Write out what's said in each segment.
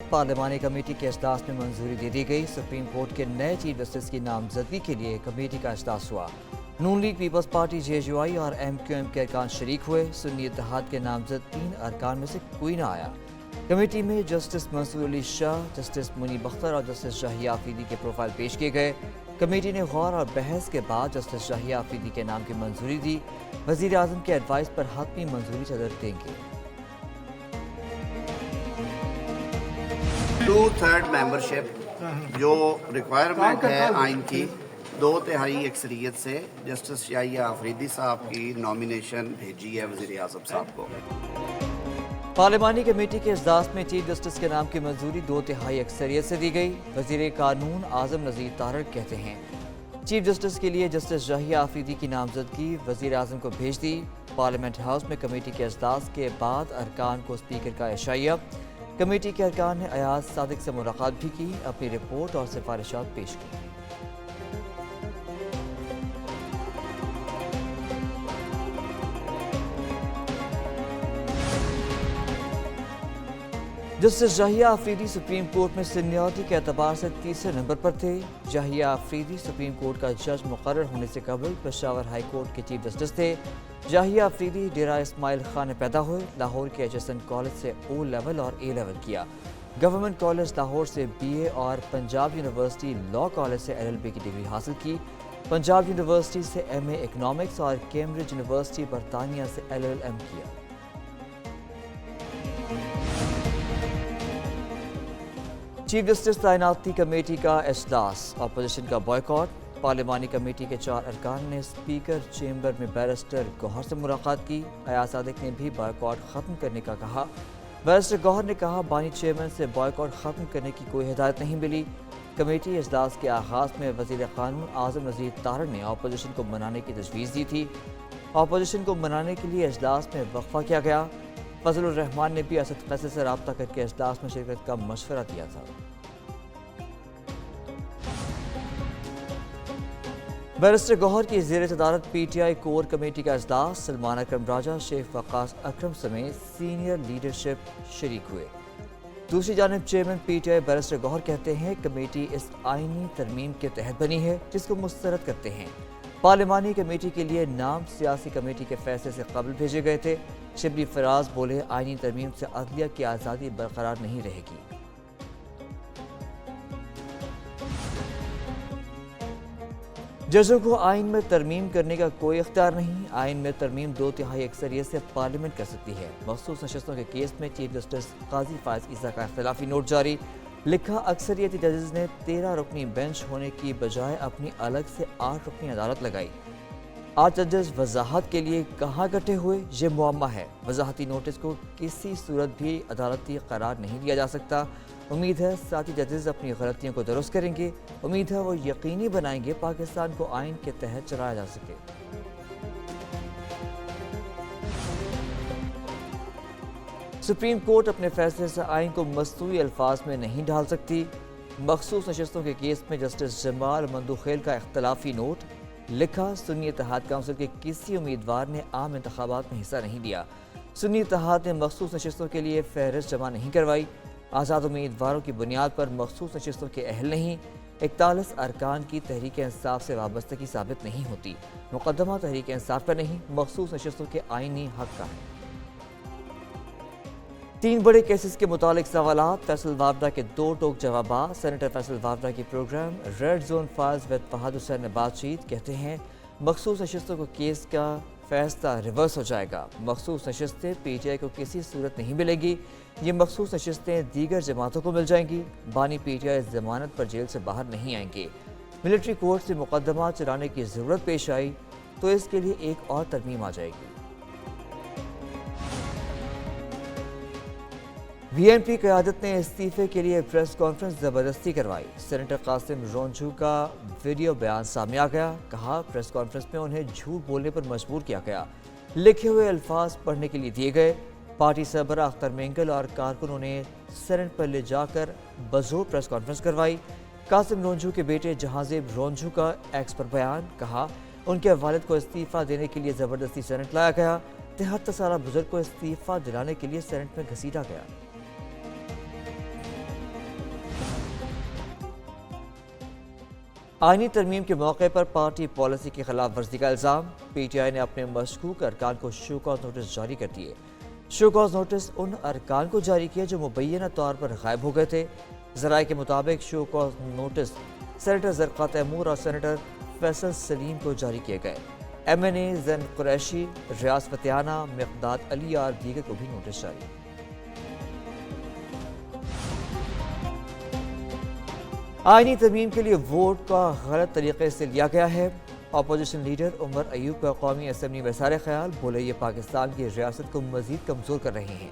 पार्लिमानी committee के अजलास में मंजूरी दे दी गई। सुप्रीम कोर्ट के नए चीफ जस्टिस की नामजदगी के लिए कमेटी का अजलास हुआ। नून लीग, पीपल्स पार्टी, JUI और MQM के अरकान शरीक हुए। सुन्नी इत्तेहाद के नामजद 3 अरकान में से कोई ना आया। कमेटी में जस्टिस मंसूर अली शाह, जस्टिस मुनीब अख्तर और जस्टिस शाहिया आफरीदी के प्रोफाइल पेश किए गए। कमेटी ने गौर और बहस के बाद जस्टिस शाहिया आफरीदी के नाम की मंजूरी दी। वज़ीर आज़म के एडवाइस पर हतमी मंजूरी सदर देंगे। 2/3 मेंबरशिप जो रिक्वायरमेंट है आइन की, 2/3 अक्सरियत से जस्टिस शाहिया आफरीदी साहब की नॉमिनेशन भेजी है वज़ीर आज़म साहब को। पार्लिमानी कमेटी के इजलास में चीफ जस्टिस के नाम की मंजूरी 2/3 अक्सरियत से दी गई। वज़ीर कानून आज़म नज़ीर तारड़ कहते हैं चीफ जस्टिस के लिए जस्टिस शाहिया आफरीदी की नामजदगी वज़ीर आज़म को भेज दी। पार्लियामेंट हाउस में कमेटी के इजलास के बाद अरकान को स्पीकर का इशाया। कमेटी के अरकान ने अयाज सादिक से मुलाकात भी की, अपनी रिपोर्ट और सिफारिशात पेश की। Justice Shahiya Afridi supreme court में सीनियरिटी के एतबार से तीसरे नंबर पर थे। शाहिया आफरीदी सुप्रीम कोर्ट का जज मुकर्रर होने से कबल पेशावर हाई कोर्ट के चीफ जस्टिस थे। शाहिया आफरीदी डेरा इस्माइल खान में पैदा हुए। लाहौर के HSN कॉलेज से O लेवल और A लेवल किया। गवर्नमेंट कॉलेज लाहौर से BA और पंजाब यूनिवर्सिटी लॉ कॉलेज से LLB की डिग्री हासिल की। पंजाब यूनिवर्सिटी से MA इकनॉमिक्स और कैम्ब्रिज यूनिवर्सिटी बरतानिया से LLM किया। चीफ जस्टिस तैनाती कमेटी का इजलास, अपोजिशन का बॉयकॉट। पार्लिमानी कमेटी के 4 अरकान ने स्पीकर चेंबर में बैरिस्टर गौहर से मुलाकात की। अयाज सादिक ने भी बॉयकॉट ख़त्म करने का कहा। बैरिस्टर गौहर ने कहा बानी चेयरमैन से बॉयकॉट ख़त्म करने की कोई हिदायत नहीं मिली। कमेटी इजलास के आगाज़ में वज़ीर कानून आज़म नज़ीर तारड़ ने अपोजिशन को मनाने की तजवीज़ दी थी। अपोजिशन को मनाने के लिए इजलास में वक्फा किया गया। फजलुर रहमान ने भी असद कैसे से रब्ता करके इजलास में शिरकत का मशवरा दिया था। बैरिस्टर गौहर की ज़ेर सदारत PTI कोर कमेटी का इजलास। सलमान अकरम राजा, शेख वक्कास अकरम समेत सीनियर लीडरशिप शरीक हुए। दूसरी जानब चेयरमैन PTI बैरिस्टर गौहर कहते हैं कमेटी इस आइनी तरमीम के तहत बनी है जिसको मुस्तरद करते हैं। पार्लिमानी कमेटी के लिए नाम सियासी कमेटी के फैसले से कबल भेजे गए थे। शिबली फराज बोले आइनी तरमीम से अदलिया की आज़ादी बरकरार नहीं रहेगी। जजों को आइन में तरमीम करने का कोई इख्तियार नहीं। आइन में तरमीम 2/3 अक्सरियत से पार्लियामेंट कर सकती है। मखसूस नशस्तों के केस में चीफ जस्टिस काजी फायज ईसा का इख्तिलाफी नोट जारी। लिखा अक्सरियती जजेस ने 13 रुकनी बेंच होने की बजाय अपनी अलग से 8 रुकनी अदालत लगाई। 8 जजेस वजाहत के लिए कहाँ इकट्ठे हुए, ये मुअम्मा है। वजाहती नोटिस को किसी सूरत भी अदालती करार नहीं दिया जा सकता। उम्मीद है साथी जजेस अपनी गलतियों को दुरुस्त करेंगे। उम्मीद है वो यकीनी बनाएंगे पाकिस्तान को आइन के तहत चलाया जा सके। सुप्रीम कोर्ट अपने फैसले से आइन को मस्तूई अल्फाज में नहीं ढाल सकती। मखसूस नशस्तों के केस में जस्टिस जमाल मंदुखेल का इख्तलाफी नोट। लिखा सुन्नी इत्तेहाद काउंसिल के किसी उम्मीदवार ने आम इंतखाबात में हिस्सा नहीं लिया। सुन्नी इत्तेहाद ने मखसूस नशस्तों के लिए फहरिस्त जमा नहीं करवाई। आज़ाद उम्मीदवारों की बुनियाद पर मखसूस नशस्तों के अहल नहीं। 41 अरकान की तहरीक इंसाफ से वाबस्तगी साबित नहीं होती। मुकदमा तहरीक इंसाफ का नहीं, मखसूस नशस्तों के आइनी हक का है। 3 बड़े केसेस के मुतालिक सवालात। फैसल वावड़ा के 2 टोक जवाब। सेनेटर फैसल वावड़ा की program red zone files with Fahad Hussain ने बातचीत। कहते हैं मखसूस नशस्तों को केस का फैसला रिवर्स हो जाएगा। मखसूस नशस्तें PTI को किसी सूरत नहीं मिलेगी। ये मखसूस नशस्तें दीगर जमातों को मिल जाएंगी। बानी PTI जमानत पर जेल से बाहर नहीं आएंगे। मिलिट्री कोर्ट से मुकदमा चलाने की ज़रूरत पेश आई तो इसके लिए एक और तरमीम आ जाएगी। VNP क़यादत ने इस्तीफे के लिए प्रेस कॉन्फ्रेंस ज़बरदस्ती करवाई। सेनेटर कासिम रोंझू का वीडियो बयान सामने आ गया। कहा प्रेस कॉन्फ्रेंस में उन्हें झूठ बोलने पर मजबूर किया गया। लिखे हुए अल्फाज पढ़ने के लिए दिए गए। पार्टी सरबराह अख्तर मेंगल और कारकुनों ने सेनेट पर ले जाकर बज़ोर प्रेस कॉन्फ्रेंस करवाई। कासिम रोंझू के बेटे जहांजेब रोंझू का एक्स पर बयान। कहा उनके वालिद को इस्तीफ़ा देने के लिए ज़बरदस्ती सेनेट लाया गया। 73 साल बुजुर्ग को इस्तीफ़ा दिलाने के लिए सेनेट में घसीटा गया। آئینی ترمیم کے موقع پر پارٹی پالیسی کی خلاف ورزی کا الزام، پی ٹی آئی نے اپنے مشکوک ارکان کو شو کاز نوٹس جاری کر دیے۔ شو کاز نوٹس ان ارکان کو جاری کیا جو مبینہ طور پر غائب ہو گئے تھے۔ ذرائع کے مطابق show cause notice senator Zarqa Taimur اور سینیٹر فیصل سلیم کو جاری کیے گئے۔ M N A Zain Qureshi, Riaz Fatyana, Miqdad Ali اور دیگر کو بھی نوٹس جاری۔ آئینی ترمیم کے لیے ووٹ کا غلط طریقے سے لیا گیا ہے۔ اپوزیشن لیڈر عمر ایوب کا قومی اسمبلی میں اظہار خیال، بولے یہ پاکستان کی ریاست کو مزید کمزور کر رہے ہیں۔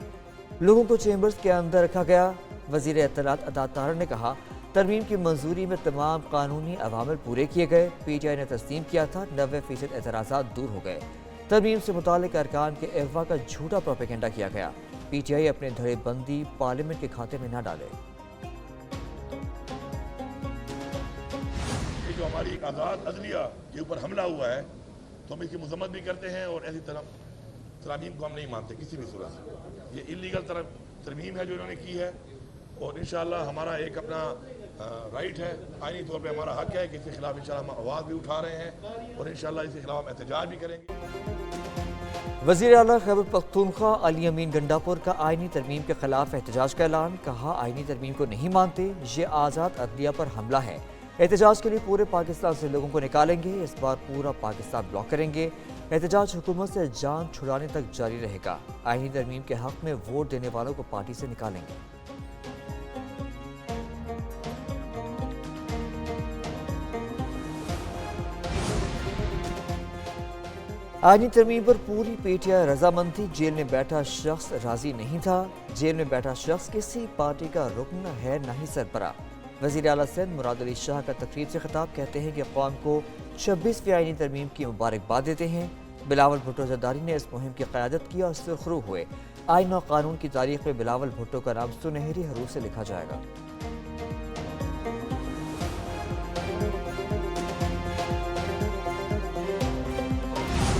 لوگوں کو چیمبرز کے اندر رکھا گیا۔ وزیر اطلاعات عطا طاہر نے کہا ترمیم کی منظوری میں تمام قانونی عوامل پورے کیے گئے۔ پی ٹی آئی نے تسلیم کیا تھا 90% اعتراضات دور ہو گئے۔ ترمیم سے متعلق ارکان کے اغوا کا جھوٹا پروپیگنڈا کیا گیا۔ پی ٹی آئی اپنے دھڑے بندی پارلیمنٹ کے کھاتے میں نہ ڈالے۔ جو ہماری ایک آزاد عدلیہ کے اوپر حملہ ہوا ہے تو ہم اس کی مذمت بھی کرتے ہیں اور ایسی ترامیم کو ہم نہیں مانتے کسی بھی صورت سے۔ یہ انلیگل ترمیم ہے جو انہوں نے کی ہے اور انشاءاللہ ہمارا ایک اپنا رائٹ ہے، آئینی طور پہ ہمارا حق ہے کہ اس کے خلاف انشاءاللہ ہم آواز بھی اٹھا رہے ہیں اور انشاءاللہ اس کے خلاف ہم احتجاج بھی کریں گے۔ وزیر اعلیٰ خیبر پختونخوا علی امین گنڈاپور کا آئینی ترمیم کے خلاف احتجاج کا اعلان، کہا آئینی ترمیم کو نہیں مانتے، یہ آزاد عدلیہ پر حملہ ہے۔ احتجاج کے لیے پورے پاکستان سے لوگوں کو نکالیں گے، اس بار پورا پاکستان بلاک کریں گے۔ احتجاج حکومت سے جان چھڑانے تک جاری رہے گا۔ آئینی ترمیم کے حق میں ووٹ دینے والوں کو پارٹی سے نکالیں گے۔ آئینی ترمیم پر پوری پی ٹی آئی رضامند تھی۔ جیل میں بیٹھا شخص راضی نہیں تھا۔ جیل میں بیٹھا شخص کسی پارٹی کا رکن ہے نہ ہی سربراہ۔ وزیر اعلیٰ سندھ مراد علی شاہ کا تقریب سے خطاب، کہتے ہیں کہ قوم کو 26ویں آئینی ترمیم کی مبارکباد دیتے ہیں۔ بلاول بھٹو زرداری نے اس مہم کی قیادت کی اور سرخرو ہوئے۔ آئین و قانون کی تاریخ میں بلاول بھٹو کا نام سنہری حروف سے لکھا جائے گا۔